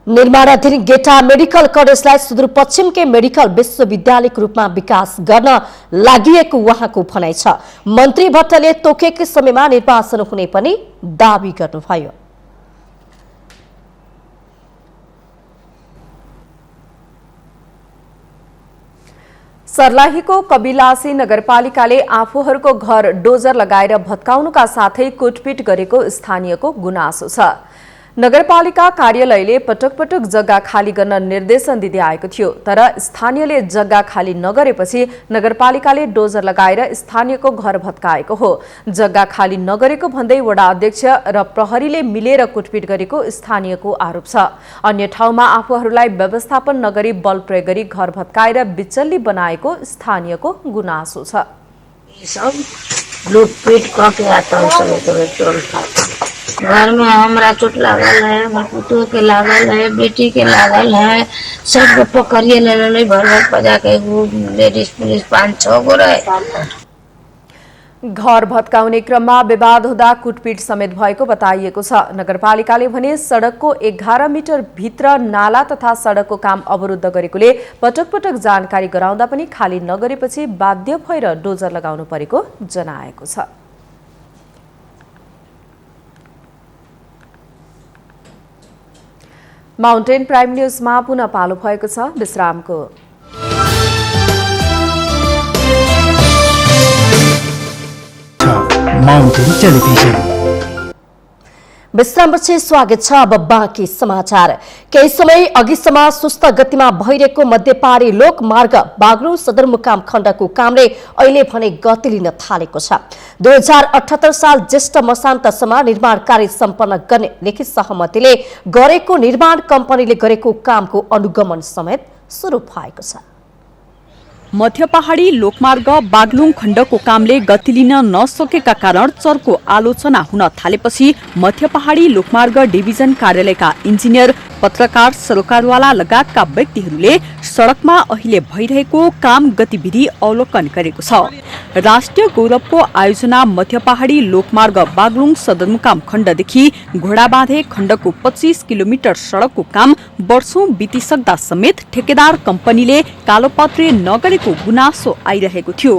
निर्माणाधीन गेटा मेडिकल कलेजलाई सुदूरपश्चिमकै मेडिकल विश्वविद्यालयको रूपमा विकास गर्न लागि उहाँको भनाइ छ। मन्त्री भट्टले तोकेकै समयमा निर्वाचन हुने पनि दावी गर्नुभयो। सर्लाहीको कबिलासी नगरपालिकाले आफूहरूको घर डोजर लगाएर भत्काउनुका साथै कुटपिट गरेको स्थानीयको गुनासो छ। नगरपालिका कार्यालयले पटक पटक जग्गा खाली गर्न निर्देशन दिँदै आएको थियो, तर स्थानीयले जग्गा खाली नगरेपछि नगरपालिकाले डोजर लगाएर स्थानीयको घर भत्काएको हो। जग्गा खाली नगरेको भन्दै वडा अध्यक्ष र प्रहरीले मिलेर कुटपिट गरेको स्थानीयको आरोप छ। अन्य ठाउँमा आफूहरूलाई व्यवस्थापन नगरी बल प्रयोग गरी घर भत्काएर बिचल्ली बनाएको स्थानीयको गुनासो छ। लूटपीट करके आता है घर में हमरा चोट लागल है, हमारे पुतों के लागल है, बेटी के लागल है, सब पकड़िए ले भर भर पजा के लेडीज पुलिस 5-6 गो रहे। घर भत्काउने क्रममा विवाद हुँदा कुटपिट समेत भएको बताइएको छ। नगरपालिकाले भने सडकको 11 मिटर भित्र नाला तथा सडकको काम अवरुद्ध गरेकोले पटक पटक जानकारी गराउँदा पनि खाली नगरेपछि बाध्य भएर डोजर लगाउनु परेको जनाएको छ। माउन्टेन प्राइम न्यूजमा पुनः पालो भएको छ विश्रामको। माउन्टेन टेलिभिजन विश्रामपछि स्वागत छ। अब बाँकी समाचार। केही समय अघिसम्म सुस्त गतिमा भइरहेको मध्यपहाडी लोकमार्ग बागलुङ सदरमुकाम खण्डको कामले अहिले भने गति लिन थालेको छ। 2078 साल ज्येष्ठ मसान्तसम्म निर्माण कार्य सम्पन्न गर्ने लिखित सहमतिले गरेको निर्माण कम्पनीले गरेको कामको अनुगमन समेत सुरु भएको छ। मध्यपहाडी लोकमार्ग बागलुङ खण्डको कामले गति लिन नसकेका कारण चर्को आलोचना हुन थालेपछि मध्यपहाडी लोकमार्ग डिभिजन कार्यालयका इन्जिनियर, पत्रकार, सरोकारवाला लगायतका व्यक्तिहरूले सडकमा अहिले भइरहेको काम गतिविधि अवलोकन गरेको छ। राष्ट्रिय गौरवको आयोजना मध्यपहाडी लोकमार्ग बागलुङ सदरमुकाम खण्डदेखि घोडाबाँधे खण्डको 25 किलोमिटर सडकको काम वर्षौं बितिसक्दा समेत ठेकेदार कम्पनीले कालोपत्रे नगरेको गुनासो आइरहेको थियो।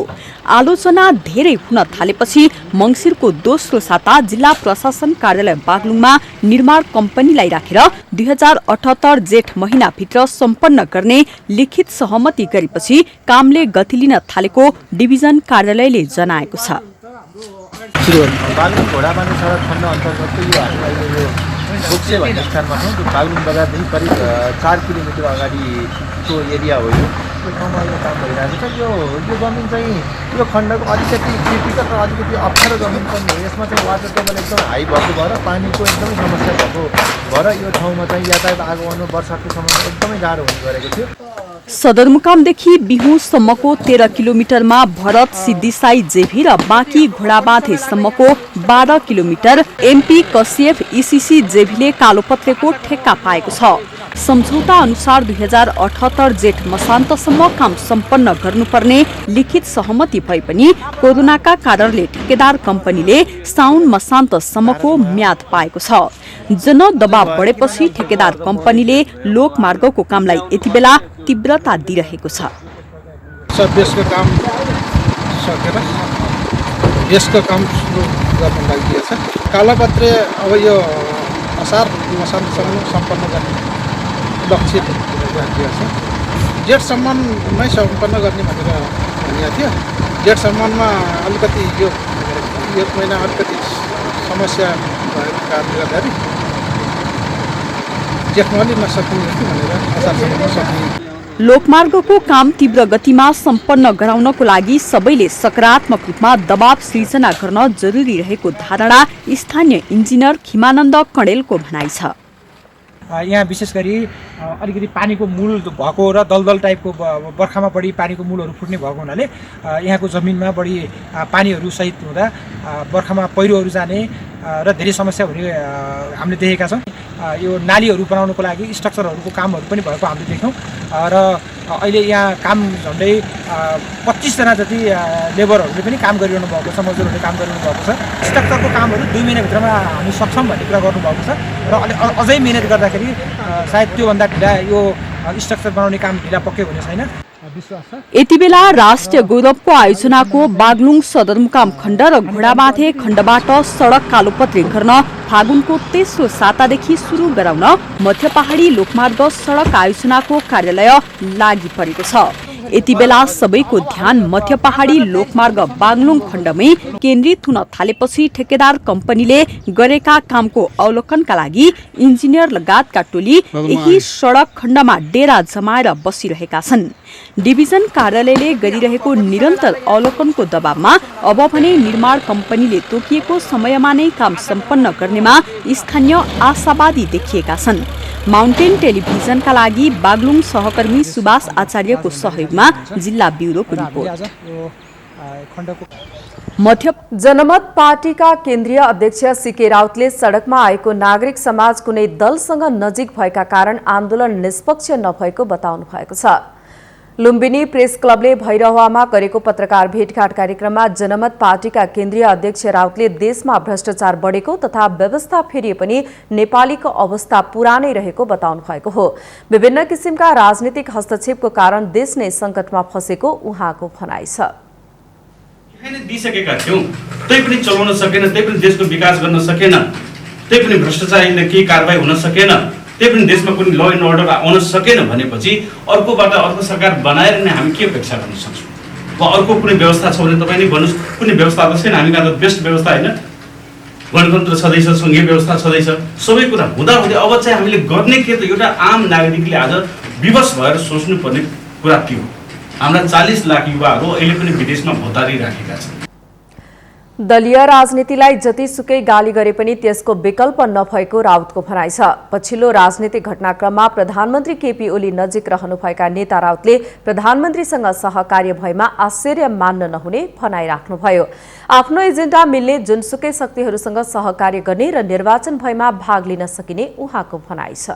आलोचना धेरै हुन थालेपछि मंगिरको दोस्रो साता जिल्ला प्रशासन कार्यालय बागलुङमा निर्माण कम्पनीलाई राखेर 2078 जेठ महिनाभित्र सम्पन्न गर्ने लिखित सहमति गरेपछि कामले गति लिन थालेको डिभिजन कार्यालयले जनाएको छ। बागलुङ घोडाबाँधे सडक खण्ड अन्तर्गतको यो हामीले यो बोक्से भन्ने स्थानमा छौँ। त्यो बागलुङ बजारदेखि करिब 4 किलोमिटर अगाडिको एरिया हो। यो ठाउँमा यो काम भइरहेको छ। यो जमिन चाहिँ यो खण्डको अलिकति क्रिटिकल र अलिकति अप्ठ्यारो जमिन पनि हो। यसमा चाहिँ वाटर टेबल एकदम हाई भएको भएर पानीको एकदमै समस्या भएको भएर यो ठाउँमा चाहिँ यातायात आगमन वर्षाको समयमा एकदमै गाह्रो हुने गरेको थियो। सदरमुकामदेखि बिहुसम्मको 13 किलोमिटरमा भरत सिद्धिसाई जेभी र बाँकी घोडाबाँधेसम्मको 12 किलोमिटर एमपी कश्यप ईसीसी जेभीले कालोपत्रेको ठेक्का पाएको छ। सम्झौता अनुसार 2078 जेठ मसान्तसम्म काम सम्पन्न गर्नुपर्ने लिखित सहमति भए पनि कोरोनाका कारणले ठेकेदार कम्पनीले साउन मसान्तसम्मको म्याद पाएको छ। जनदबाव बढेपछि ठेकेदार कम्पनीले लोकमार्गको कामलाई यति बेला तीव्रता दिइरहेको छ। देशको काम सकेर देशको काम सुरु गर्न लागि छ। कालोपत्रे अब यो असार मसान्तसम्म सम्पन्न गर्ने लक्ष्य राखिएको छ। जेठसम्ममै सम्पन्न गर्ने भनेर भनिएको थियो। जेठसम्ममा अलिकति यो महिना अलिकति समस्या भएको कारणले गर्दाखेरि जेठमा अलि नसकिने भनेर असारसम्म सकिने। लोकमार्गको काम तीव्र गतिमा सम्पन्न गराउनको लागि सबैले सकारात्मक रूपमा दबाव सृजना गर्न जरुरी रहेको धारणा स्थानीय इन्जिनियर खिमानन्द कणेलको भनाइ छ। यहाँ विशेष गरी अलिकति पानीको मूल भएको र दलदल टाइपको बर्खामा बढी पानीको मूलहरू फुट्ने भएको हुनाले यहाँको जमिनमा बढी पानीहरू सहित हुँदा बर्खामा पहिरोहरू जाने र धेरै समस्या हुने हामीले देखेका छौँ। यो नालीहरू बनाउनको लागि स्ट्रक्चरहरूको कामहरू पनि भएको हामीले देख्यौँ र अहिले यहाँ काम झन्डै 25 जना जति लेबरहरूले पनि काम गरिरहनु भएको छ, मजदुरहरूले काम गरिरहनु भएको छ। स्ट्रक्चरको कामहरू 2 महिनाभित्रमा हामी सक्छौँ भन्ने कुरा गर्नुभएको छ र अझै मिहिनेत गर्दाखेरि सायद त्योभन्दा ढिला यो स्ट्रक्चर बनाउने काम ढिला पक्कै हुने छैन। यति बेला राष्ट्रिय गौरवको आयोजनाको बागलुङ सदरमुकाम खण्ड र घोडाबाँधे खण्डबाट सडक कालोपत्री गर्न फागुनको तेस्रो सातादेखि सुरु गराउन मध्य पहाडी लोकमार्ग सडक आयोजनाको कार्यालय लागि परेको छ। यति बेला सबैको ध्यान मध्य पहाडी लोकमार्ग बागलुङ खण्डमै केन्द्रित हुन थालेपछि ठेकेदार कम्पनीले गरेका कामको अवलोकनका लागि इन्जिनियर लगायतका टोली यही सडक खण्डमा डेरा जमाएर बसिरहेका छन्। डिभिजन कार्यालयले गरिरहेको निरन्तर अवलोकनको दबावमा अब भने निर्माण कम्पनीले तोकिएको समयमा नै काम सम्पन्न गर्नेमा स्थानीय आशावादी देखिएका छन्। माउन्टेन टेलिभिजनका लागि बागलुङ सहकर्मी सुभाष आचार्यको सहयोगमा जिल्ला ब्युरोको रिपोर्ट। जनमत पार्टीका केन्द्रीय अध्यक्ष सीके राउतले सडकमा आएको नागरिक समाज कुनै दलसँग नजिक भएका कारण आन्दोलन निष्पक्ष नभएको बताउनु भएको छ। लुम्बिनी प्रेस क्लबले भैरहवामा गरेको पत्रकार भेटघाट कार्यक्रममा जनमत पार्टीका केन्द्रीय अध्यक्ष राउतले देशमा भ्रष्टाचार बढेको तथा व्यवस्था फेरिए पनि नेपालीको अवस्था पुरानै रहेको बताउनु भएको हो। विभिन्न किसिमका राजनीतिक हस्तक्षेपको कारण देश नै संकटमा फँसेको उहाँको भनाइ छ। दिइसकेका थियौं, त्यही पनि चलाउन सकेन, त्यही पनि देशको विकास गर्न सकेन, त्यही पनि भ्रष्टाचारले केही कारबाही हुन सकेन, त्यही पनि देशमा कुनै ल एन्ड अर्डर आउन सकेन भनेपछि अर्कोबाट अर्को सरकार बनाएर नै हामी के अपेक्षा गर्न सक्छौँ? वा अर्को कुनै व्यवस्था छ भने तपाईँ नै भन्नुहोस्, कुनै व्यवस्था त छैन। हामी कहाँ त बेस्ट व्यवस्था होइन, गणतन्त्र छँदैछ, सङ्घीय व्यवस्था छँदैछ, सबै कुरा हुँदाहुँदै अब चाहिँ हामीले गर्ने के त एउटा आम नागरिकले आज विवश भएर सोच्नुपर्ने कुरा के हो? हाम्रा 40 लाख युवाहरू अहिले पनि विदेशमा भोतारी राखेका छन्। दलीय राजनीतिलाई जतिसुकै गाली गरे पनि त्यसको विकल्प नभएको राउतको भनाइ छ। पछिल्लो राजनीतिक घटनाक्रममा प्रधानमन्त्री केपी ओली नजिक रहनुभएका नेता राउतले प्रधानमन्त्रीसँग सहकार्य भएमा आश्चर्य मान्न नहुने भनाइ राख्नुभयो। आफ्नो एजेन्डा मिल्ने जुनसुकै शक्तिहरूसँग सहकार्य गर्ने र निर्वाचन भएमा भाग लिन सकिने उहाँको भनाइ छ।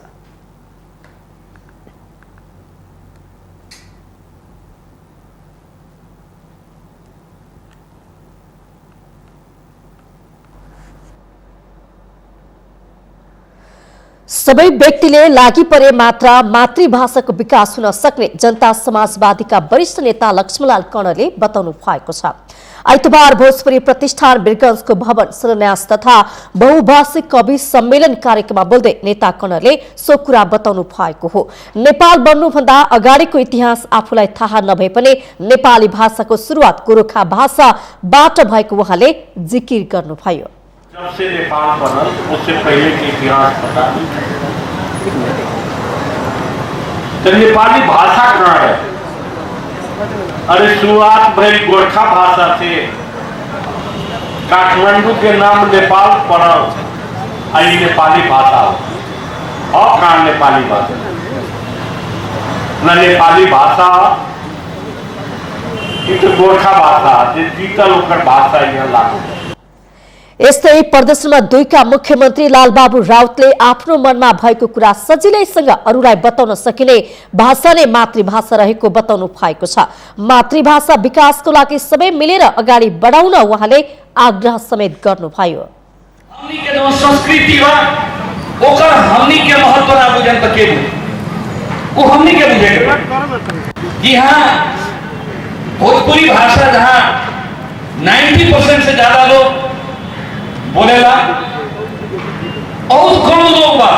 सबै व्यक्तिले लागि परे मात्र मातृभाषाको विकास हुन सक्ने जनता समाजवादीका वरिष्ठ नेता लक्ष्मणलाल कर्णले बताउनु भएको छ। आइतबार भोजपुरी प्रतिष्ठान वीरगञ्जको भवन शिलान्यास तथा बहुभाषिक कवि सम्मेलन कार्यक्रममा बोल्दै नेता कर्णले सो कुरा बताउनु भएको हो। नेपाल बन्नुभन्दा अगाडिको इतिहास आफूलाई थाहा नभए पनि नेपाली भाषाको सुरुवात गोरखा भाषाबाट भएको उहाँले जिकिर गर्नुभयो। जब से नेपाल बना उससे पहले के इतिहास पता नहीं, तो नेपाली भाषा कहाँ है? अरे शुरुआत भरी गोरखा भाषा से, काठमांडू के नाम नेपाल पड़ा, आई नेपाली भाषा और कहाँ नेपाली भाषा न नेपाली भाषा तो गोरखा भाषा जीतल होकर भाषा यहाँ लागू। यस्तै प्रदर्शनमा दुईका मुख्यमन्त्री लालबाबु राउतले आफ्नो मनमा भएको कुरा सजिलैसँग अरूलाई बताउन सकिने भाषा नै मातृभाषा रहेको बताउनु भएको छ। मातृभाषा विकासको लागि सबै मिलेर अगाडि बढाउन उहाँले आग्रह समेत गर्नुभयो। हमनी के जो संस्कृति बा ओकर हमनी के महत्व ना बुझन त के वो हमनी के बुझे कि हां भोजपुरी भाषा जहां 90% से ज्यादा लोग बोलेला और कम लोग बा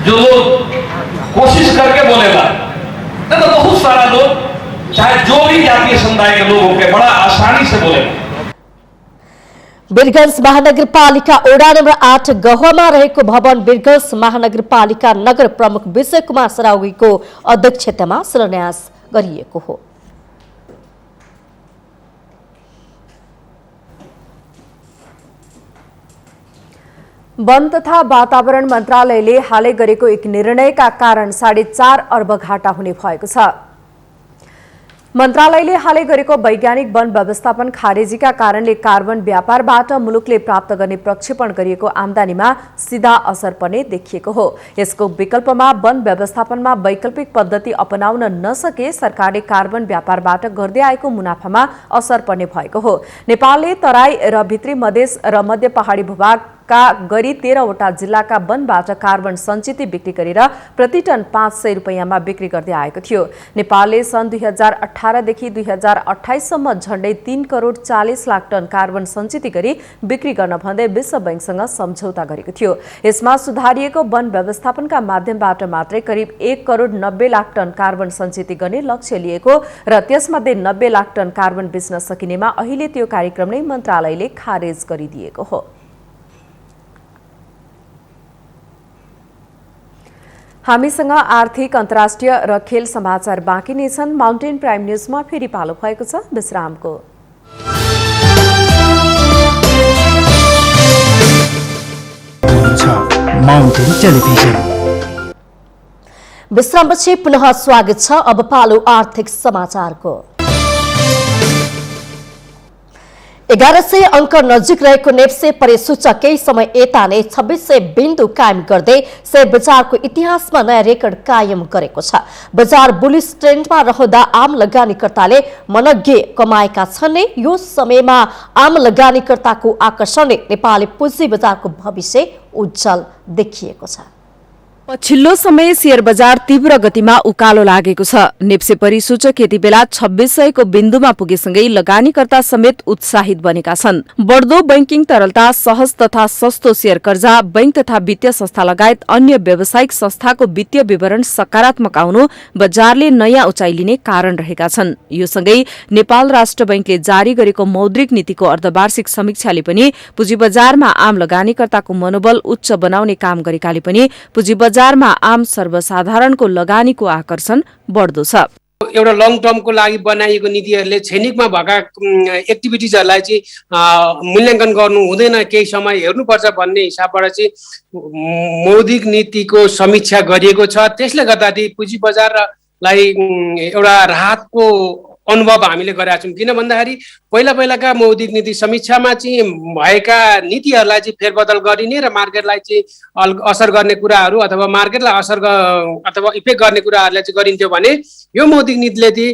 जो लोग कोशिश करके बोलेला, तो बहुत सारा लोग चाहे जो भी जातीय समुदाय के लोग होके बड़ा आसानी से बोलेला। वीरगञ्ज महानगरपालिका ओडा नम्बर 8 गहुवामा रहेको भवन वीरगञ्ज महानगरपालिका नगर प्रमुख विजय कुमार सराउगीको अध्यक्षतामा शिलान्यास गरिएको हो। वन तथा वातावरण मन्त्रालयले हालै गरेको एक निर्णयका कारण 4.5 अर्ब घाटा हुने भएको छ। मन्त्रालयले हालै गरेको वैज्ञानिक वन व्यवस्थापन खारेजीका कारणले कार्बन व्यापारबाट मुलुकले प्राप्त गर्ने प्रक्षेपण गरिएको आम्दानीमा सीधा असर पर्ने देखिएको हो। यसको विकल्पमा वन व्यवस्थापनमा वैकल्पिक पद्धति अपनाउन नसके सरकारले कार्बन व्यापारबाट गर्दै आएको मुनाफामा असर पर्ने भएको हो। नेपालले तराई र भित्री मधेस र मध्य पहाडी भूभाग गरी 13 वटा जिल्लाका वनबाट कार्बन सञ्चित बिक्री गरेर प्रति टन 500 रुपैयाँमा बिक्री गर्दै आएको थियो। नेपालले सन् 2018 देखि 2028 सम्म झण्डै 3 करोड 40 लाख टन कार्बन सञ्चित गरी बिक्री गर्न भन्दै विश्व बैंकसँग सम्झौता गरेको थियो। यसमा सुधारिएको वन व्यवस्थापनका माध्यमबाट मात्रै करिब 1 करोड 90 लाख टन कार्बन सञ्चित गर्ने लक्ष्य लिएको र त्यसमध्ये 90 लाख टन कार्बन बेच्न सकिनेमा अहिले त्यो कार्यक्रम नै मन्त्रालयले खारेज गरिदिएको हो। हामीसँग आर्थिक अन्तर्राष्ट्रिय र खेल समाचार बाँकी नै छन्। माउन्टेन प्राइम न्यूजमा फेरि पालो भएको छ विश्रामको। Mountain television. विश्रामपछि पुनः स्वागत छ। अब पालो आर्थिक समाचारको। 1100 अंक नजिक रहेको नेप्से परिसूचक केही समय यता नै 2600 बिन्दु कायम गर्दै शेयर बजारको इतिहासमा नयाँ रेकर्ड कायम गरेको छ। बजार बुलिश ट्रेन्डमा रहँदा आम लगानीकर्ताले मनग्गे कमाएका छन्। यो समयमा आम लगानीकर्ताको आकर्षणले नेपाली पुँजी बजारको भविष्य उज्जवल देखिएको छ। पछिल्लो समय शेयर बजार तीव्र गतिमा उकालो लागेको छ। नेप्से परिसूचक यति बेला 2600 को बिन्दुमा पुगेसँगै लगानीकर्ता समेत उत्साहित बनेका छन्। बढ्दो बैंकिङ तरलता, सहज तथा सस्तो शेयर कर्जा, बैंक तथा वित्तीय संस्था लगायत अन्य व्यावसायिक संस्थाको वित्तीय विवरण सकारात्मक आउनु बजारले नयाँ उचाइ लिने कारण रहेका छन्। यो सँगै नेपाल राष्ट्र बैंकले जारी गरेको मौद्रिक नीतिको अर्धवार्षिक समीक्षाले पनि पुँजी बजारमा आम लगानीकर्ताको मनोबल उच्च बनाउने काम गरेकाले पनि पुँजी बजारमा आम सर्वसाधारणको लगानीको आकर्षण बढ्दो छ। एउटा लङ टर्मको लागि बनाइएको नीतिहरूले छैनिकमा भएका एक्टिभिटिजहरूलाई चाहिँ मूल्याङ्कन गर्नु हुँदैन, केही समय हेर्नुपर्छ भन्ने हिसाबबाट चाहिँ मौद्रिक नीतिको समीक्षा गरिएको छ। त्यसले गर्दाखेरि पुँजी बजारलाई एउटा राहतको अनुभव हामीले गरेका छौँ। किन भन्दाखेरि पहिलाका मौद्रिक नीति समीक्षामा चाहिँ भएका नीतिहरूलाई चाहिँ फेरबदल गरिने र मार्केटलाई चाहिँ असर गर्ने कुराहरू अथवा मार्केटलाई असर अथवा इफेक्ट गर्ने कुराहरूलाई चाहिँ गरिन्थ्यो भने यो मौद्रिक नीतिले चाहिँ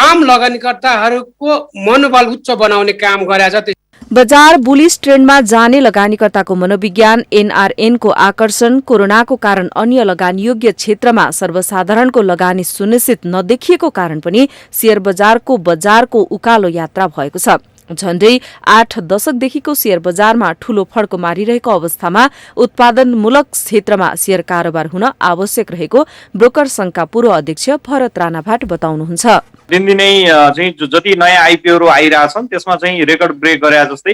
आम लगानीकर्ताहरूको मनोबल उच्च बनाउने काम गरेको छ। बजार बुलिश ट्रेन्डमा जाने लगानीकर्ताको मनोविज्ञान, एनआरएनको आकर्षण, कोरोनाको कारण अन्य लगानीयोग्य क्षेत्रमा सर्वसाधारणको लगानी सुनिश्चित नदेखिएको कारण पनि शेयर बजारको उकालो यात्रा भएको छ। झण्डै 8 दशकदेखिको शेयर बजारमा ठूलो फड्को मारिरहेको अवस्थामा उत्पादनमूलक क्षेत्रमा शेयर कारोबार हुन आवश्यक रहेको ब्रोकर संघका पूर्व अध्यक्ष भरत राणाभाट बताउनुहुन्छ। दिनदिनै चाहिँ जति नयाँ आइपिओहरू आइरहेछन् त्यसमा चाहिँ रेकर्ड ब्रेक गरे जस्तै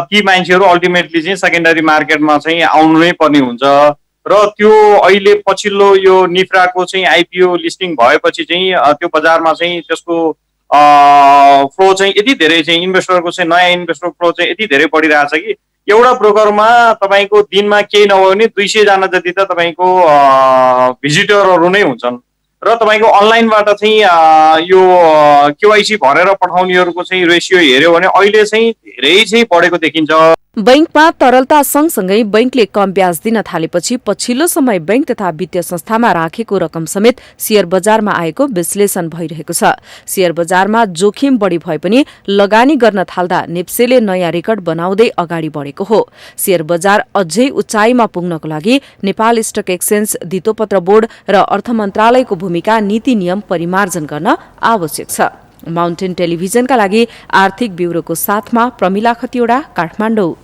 ती मान्छेहरू अल्टिमेटली चाहिँ सेकेन्डरी मार्केटमा चाहिँ आउनु नै पर्ने हुन्छ र त्यो अहिले पछिल्लो यो निफ्राको चाहिँ आइपिओ लिस्टिङ भएपछि चाहिँ त्यो बजारमा चाहिँ त्यसको फ्लो चाहिँ यति धेरै चाहिँ इन्भेस्टरको चाहिँ नयाँ इन्भेस्टर फ्लो चाहिँ यति धेरै बढिरहेछ कि एउटा ब्रोकरमा तपाईँको दिनमा केही नभयो भने 200 जना जति त तपाईँको भिजिटरहरू नै हुन्छन् र तपाईँको अनलाइनबाट चाहिँ यो केवाइसी भरेर पठाउनेहरूको चाहिँ रेसियो हेर्यो भने अहिले चाहिँ धेरै चाहिँ बढेको देखिन्छ। बैंकमा तरलता सँगसँगै बैंकले कम ब्याज दिन थालेपछि पछिल्लो समय बैंक तथा वित्तीय संस्थामा राखेको रकम समेत शेयर बजारमा आएको विश्लेषण भइरहेको छ। शेयर बजारमा जोखिम बढी भए पनि लगानी गर्न थाल्दा नेप्सेले नयाँ रेकर्ड बनाउँदै अगाडि बढेको हो। शेयर बजार अझै उचाइमा पुग्नको लागि नेपाल स्टक एक्सचेन्ज, धितोपत्र बोर्ड र अर्थ मन्त्रालयको भूमिका नीति नियम परिमार्जन गर्न आवश्यक छ। माउन्टेन टेलिभिजनका लागि आर्थिक ब्युरोको साथमा प्रमिला खतिवडा, काठमाडौँ।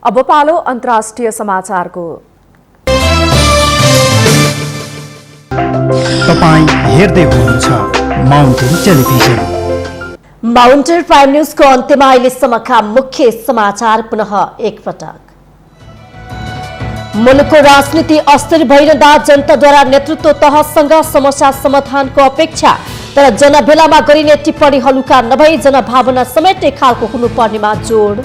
अब पालो अन्तर्राष्ट्रिय समाचारको। तपाईं हेर्दै हुनुहुन्छ माउन्टेन टेलिभिजन। माउन्टेन प्राइम न्यूजको अन्त्यमा अहिलेसम्मका मुख्य समाचार पुनः एकपटक। मुलुकको राजनीति अस्थिर भइरहँदा जनताद्वारा नेतृत्व तहसँग समस्या समाधानको अपेक्षा, तर जनभेलामा गरिने टिप्पणी हलुका नभई जनभावना समेट्ने खालको हुनुपर्नेमा जोड।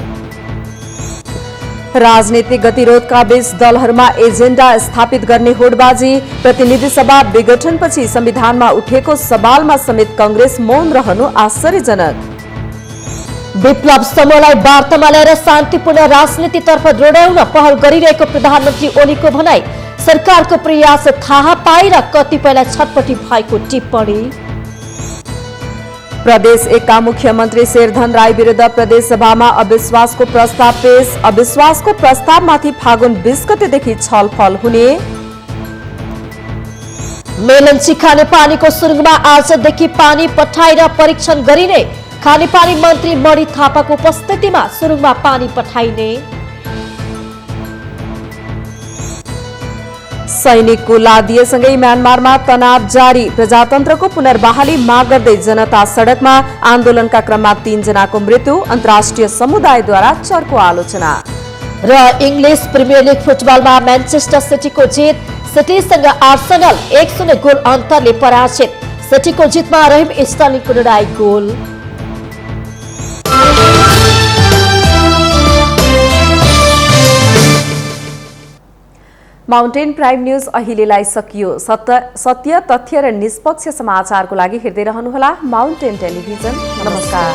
राजनीतिक गतिरोधका बीच दलहरूमा एजेन्डा स्थापित गर्ने होडबाजी। प्रतिनिधि सभा विघटनपछि संविधानमा उठेको सवालमा समेत कांग्रेस मौन रहनु आश्चर्यजनक। विप्लव समूहलाई वार्तामा ल्याएर शान्तिपूर्ण राजनीतितर्फ दृढाउन पहल गरिरहेको प्रधानमन्त्री ओलीको भनाई। सरकारको प्रयास थाहा पाएर कतिपयलाई छटपटी भएको टिप्पणी। प्रदेश एकका मुख्यमन्त्री शेरधन राई विरुद्ध प्रदेश सभामा अविश्वासको प्रस्ताव पेश। अविश्वासको प्रस्तावमाथि फागुन 20 गतेदेखि छलफल हुने। मेलम्ची खानेपानीको सुरुङमा आजदेखि पानी पठाएर परीक्षण गरिने। खानेपानी मन्त्री मणि थापाको उपस्थितिमा सुरुङमा पानी पठाइने। सैनिकको लादिएसँगै म्यानमारमा तनाव जारी। प्रजातन्त्रको पुनर्बहाली माग गर्दै जनता सडकमा। आन्दोलनका क्रममा 3 जनाको मृत्यु। अन्तर्राष्ट्रिय समुदायद्वारा चर्को आलोचना। र इङ्ग्लिस प्रिमियर लिग फुटबलमा म्यानचेस्टर सिटीको जित। सिटीसँग आर्सेनल 1-0 गोल अन्तरले पराजित। सिटीको जितमा रहिम स्टर्लिङको निर्णायक गोल। माउन्टेन प्राइम न्यूज अहिलेलाई सकियो। सत्य तथ्य र निष्पक्ष समाचारको लागि हेर्दै रहनुहोला माउन्टेन टेलिभिजन। नमस्कार।